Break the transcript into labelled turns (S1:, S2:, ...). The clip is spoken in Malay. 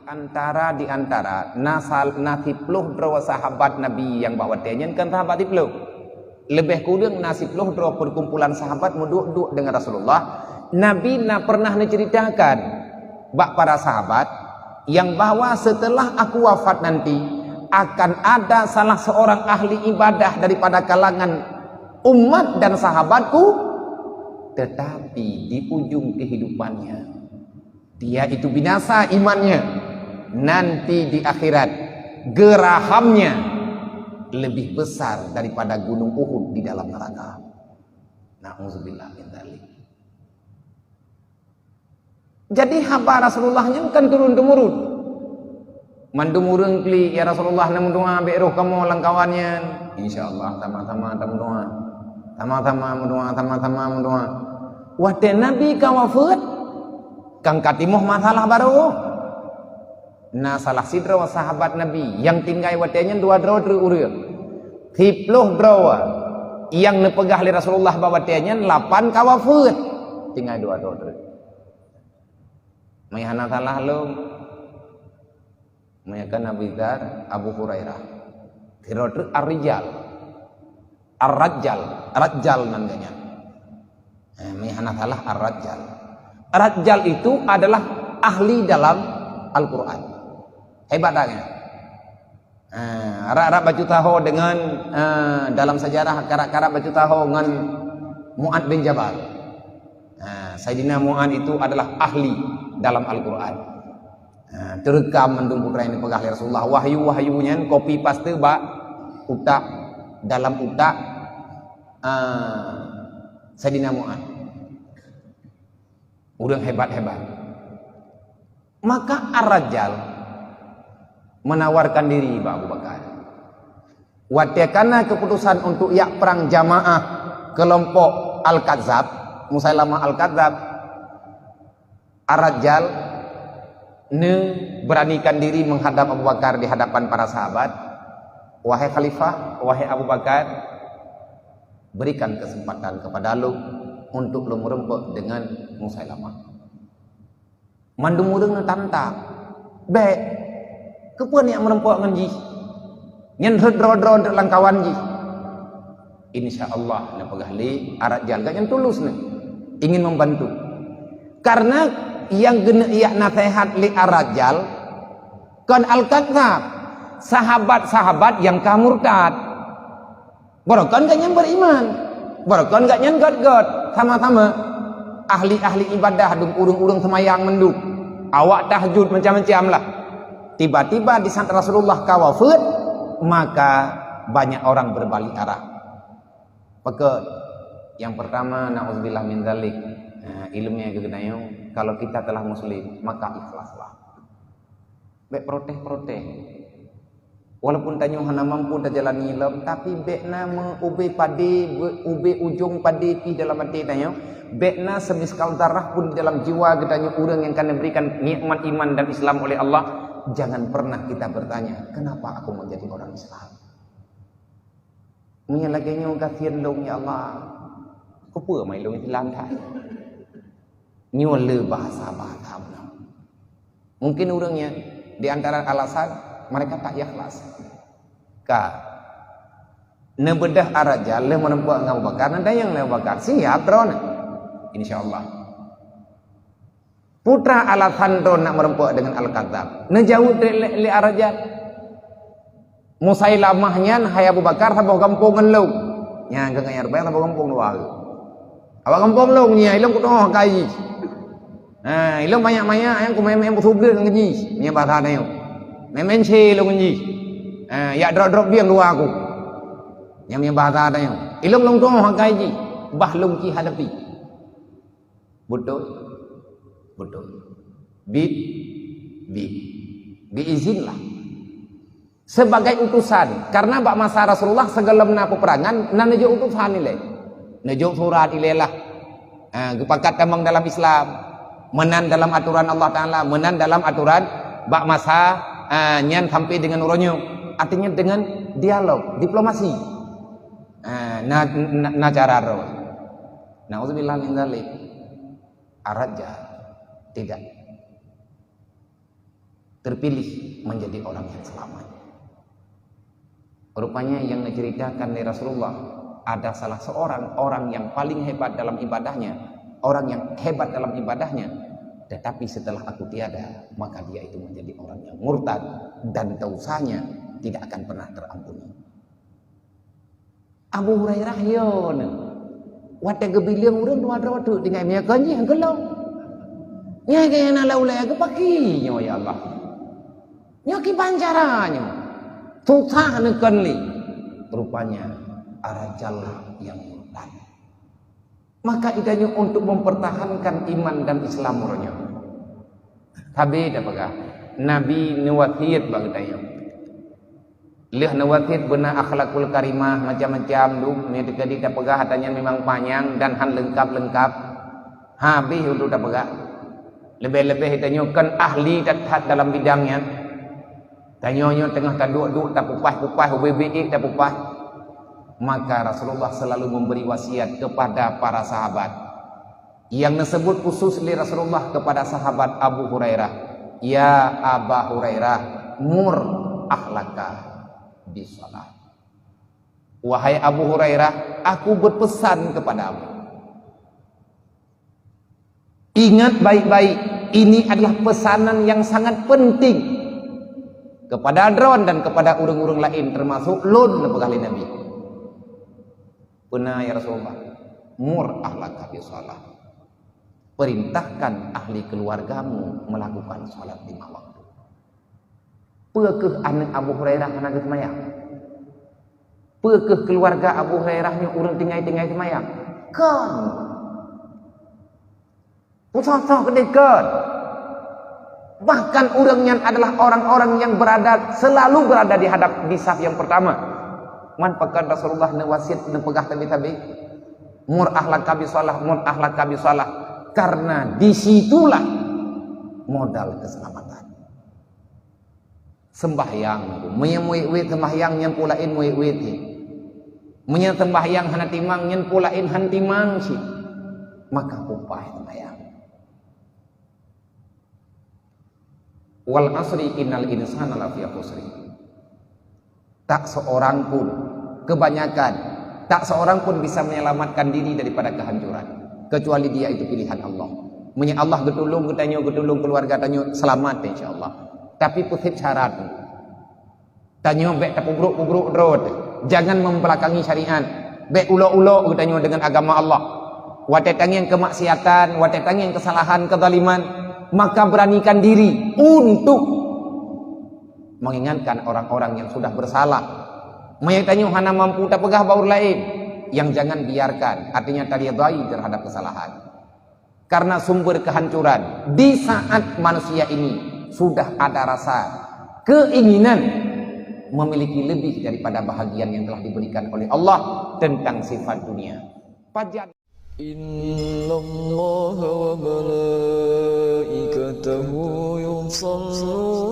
S1: di antara nasipluh draw sahabat Nabi yang bawa tenyen kan sahabat tipluh. Lebih kurang nasipluh draw perkumpulan sahabat muduk dengan Rasulullah. Nabi pernah menceritakan bak para sahabat yang bahwa setelah aku wafat nanti akan ada salah seorang ahli ibadah daripada kalangan umat dan sahabatku, tetapi di ujung kehidupannya dia itu binasa imannya, nanti di akhirat gerahamnya lebih besar daripada gunung Uhud di dalam neraka. Na'udzubillah min dzalik. Jadi haba Rasulullahnya kan turun temurun. Mandumurung kli ya Rasulullah namun doa beruh kamu langkawannya. Insyaallah sama-sama doa. Sama-sama mendoa. Wate Nabi kawafut kang katimuh masalah baru. Nah salah sidra sahabat Nabi yang tinggal watenya dua draw urut. Tipluh draw yang nepegah li Rasulullah bawatenya 8 kawafut. Tinggal dua draw. Mayhana salah lo. Mayakan Nabi Dzar Abu Hurairah. Tirotru Ar-Rajjal namanya. Mayhana salah Ar-Rajjal. Ar-Rajjal itu adalah ahli dalam Al-Quran. Hebatnya. Arab baju tahu dengan dalam sejarah karak-karak baju tahu dengan Mu'ad bin Jabal. Sayyidina Mu'ad itu adalah ahli dalam Al-Quran. Terekam mendung putra ini pegah Rasulullah. Wahyu-wahyunya copy paste bak utak dalam utak Sayyidina Mu'ad. Udah hebat-hebat. Maka Ar-Rajjal menawarkan diri Abu Bakar. Watekana keputusan untuk perang jamaah kelompok Al-Kadzab, Musailamah Al-Kadzab, Ar-Rajjal beranikan diri menghadap Abu Bakar di hadapan para sahabat. Wahai Khalifah, wahai Abu Bakar, berikan kesempatan kepada lu untuk lu merempuk dengan Musailamah. Mandumurung tanta. Baik. Kepuan yang merempuk dengan ji. Nyen redro-dro untuk langkawan ji. Insyaallah na pegahli Ar-Rajjal yang tulus nih. Ingin membantu. Karena yang gena iya nasihat li Ar-Rajjal kan Al-Kadzab, sahabat-sahabat yang kamurtad. Borokan gak nyen beriman, borokan gak nyen god-god, sama-sama ahli-ahli ibadah dung urung-urung semayang menduk, awak tahajud macam-macam lah. Tiba-tiba di saat Rasulullah kawafut, maka banyak orang berbalik arah. Pekut yang pertama, na'udzubillah min dzalik. Ilmunya kegenayong, kalau kita telah muslim maka ikhlaslah. Bek proteh walaupun tanyo hana mampu dah jalan ilmu, tapi bekna mengube padi ube ujung padi pi dalam hati tanyo, bekna semiskal darah pun dalam jiwa gedanyo orang yang akan diberikan nikmat iman dan Islam oleh Allah. Jangan pernah kita bertanya, kenapa aku menjadi orang Islam? Punya lagi nyo kasihan dong ya Allah. Apa mai long Islam tak? Nyo le bahasa. Mungkin orangnya di antara alasan mereka tak ikhlas. Nebedah Ar-Rajjal le menempuh Abu Bakar, nanti yang Abu Bakar siap drone. Insyaallah. Putra alasan drone nak merempuk dengan Al-Kadzab. Nejauh li Ar-Rajjal. Musailamahnya hai Abu Bakar sabah kampung lu. Nya ngayar bae sabah kampung lu. Awak kampung lu nya ilung kudu kai. Ilung banyak-banyak yang ku main bersugar dengan ji. Nya bahasa nayo. Main ce lu nji. Ya drop biang luar aku. Yang bahasa nayo. Ilung long tu kai ji. Bah long ki hadapi. Betul. Diizinlah sebagai utusan, karena bak masa Rasulullah segelemna peperangan nanejo utusan ile, nejo surat ile lah, kepakat tambang dalam Islam, menan dalam aturan Allah Taala, menan dalam aturan bak masa nyan sampai dengan uronyo, artinya dengan dialog, diplomasi, na cara ro, nauzubillah min dzalik. Ar-Rajjal tidak. terpilih menjadi orang yang selamat. Rupanya yang diceritakan dari Rasulullah, ada salah seorang orang yang paling hebat dalam ibadahnya, orang yang hebat dalam ibadahnya, tetapi setelah aku tiada, maka dia itu menjadi orang yang murtad dan dosanya tidak akan pernah terampuni. Abu Hurairah yon, wate gebiliang urang dua rodu dengan minyak kanji yang gelong. Nya kaya na laulay ke pakinyo ya Allah. Nya ki pancaranya. Susah nekan li. Rupanya arajal yang murtad. Maka idanya untuk mempertahankan iman dan Islam orangnya. Tapi apakah Nabi nuwathiat bagtanya. Lih nuwathiat benar akhlakul karimah macam-macam tu. Ni dekadi tak pegah hatanya memang panjang dan han lengkap-lengkap. Habis untuk tak pegah. Lebih-lebih itanya kan ahli tak dalam bidangnya. Tanyanya tengah tak duduk tak pupah-pupah UBBI tak pupah. Maka Rasulullah selalu memberi wasiat kepada para sahabat. Yang disebut khusus oleh Rasulullah kepada sahabat Abu Hurairah. Ya Aba Hurairah, mur akhlaka bisalah. Wahai Abu Hurairah, aku berpesan kepadamu. Ingat baik-baik, ini adalah pesanan yang sangat penting kepada Adron dan kepada urang-urang lain, termasuk lun kali Nabi. Benar ya Rasulullah, mur akhlaka bisalah. Perintahkan ahli keluargamu melakukan salat 5 waktu. Peukeuh anak Abu Hurairah kana geus mayang? Peukeuh keluarga Abu Hurairahnya urang tinggai-tinggai mayang? Kan. Pusat-pusat kedekat. Bahkan orangnya adalah orang-orang yang selalu berada di saf yang pertama. Man pakan Rasulullah newasit nepegah tabi-tabi. Mur akhlaka bisalah, mur akhlaka bisalah. Karena disitulah modal keselamatan. Sembahyang, menyemui sembahyang yang pulain muit-muit. Menyem sembahyang hana timang yang pulain han timang si. Maka upah sembahyang. Wal asri innal insana lafi khusri. Tak seorang pun, kebanyakan tak seorang pun bisa menyelamatkan diri daripada kehancuran kecuali dia itu pilihan Allah. Munya Allah getulung keluarga tanyo selamat insyaallah. Tapi putih syarat. Tanyo bek tapubruk-pubruk road. Jangan membelakangi syariat. Bek ulo-ulo tanyo dengan agama Allah. Wate tangi yang kemaksiatan, wate tangi yang kesalahan, kezaliman, maka beranikan diri untuk mengingatkan orang-orang yang sudah bersalah. Mayatnya hana mampu tak pegah baur lain. Yang jangan biarkan, artinya tariadai terhadap kesalahan. Karena sumber kehancuran di saat manusia ini sudah ada rasa keinginan memiliki lebih daripada bahagian yang telah diberikan oleh Allah tentang sifat dunia. Pajan
S2: Innallaha wa malaikatahu yusalluna